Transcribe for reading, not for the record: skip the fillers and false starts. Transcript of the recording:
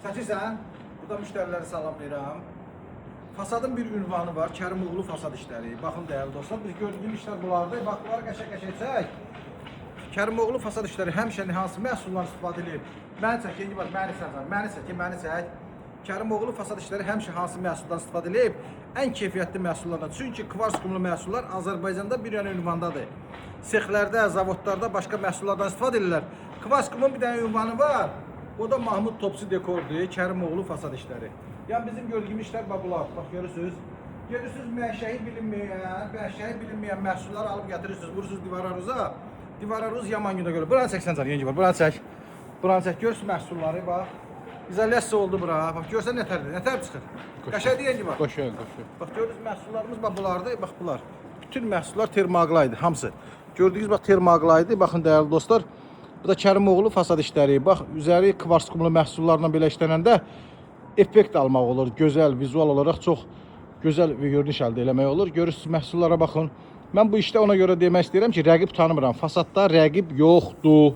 Çəkirsən? Burada müştəriləri salamlayıram. Fasadın bir ünvanı var, Kərimoğlu fasad işləri. Baxın dəyərli dostlar, biz gördüyümüz işlər bunlardır. Bax, bunları qəşəng-qəşəng çək. Kərimoğlu fasad işləri həmişə hansı məhsullar istifadə edir? Məni çək, indi bax, məni çək. Kərimoğlu fasad işləri həmişə hansı məhsuldan istifadə edib? Ən keyfiyyətli məhsullardan. Çünki kvars qumlu məhsullar Azərbaycanda bir yana ünvandadır. Sexlərdə, zavodlarda başqa məhsullardan istifadə edirlər. Kvars qumun bir dənə ünvanı var. O da Mahmud Topçu dekordur, Kərimoğlu fasad işləri. Yəni bizim gördüyümüz işlər bunlar. Bax görürsünüz. Gedirsiniz məşəyi bilinməyən məhsulları alıb gətirirsiniz, vurursunuz divarlarınıza. Divarlarınız yaman günə görə. Buranı çəksən canım, yengi var. Buranı çək. Buranı çək. Görürsünüz məhsulları bax. İzolyasiya oldu bura. Bax görsən nətərdir? Nətər çıxır? Qəşəngdir yengi var. Qoşuyor. Bax gördünüz məhsullarımız bax bunlardır. Bax bunlar. Bütün məhsullar termoaqlaydı hamısı. Gördüyünüz bax termoaqlaydı. Baxın dəyərli dostlar. Bu da Kərimoğlu fasad işləri. Bax üzəri kvars qumlu məhsullarla belə işlənəndə effekt almaq olur. Gözəl, vizual olaraq çox gözəl bir görünüş əldə eləmək olur. Görürsünüz məhsullara baxın. Mən bu işdə ona görə demək istəyirəm ki, rəqib tanımıram. Fasadda rəqib yoxdur.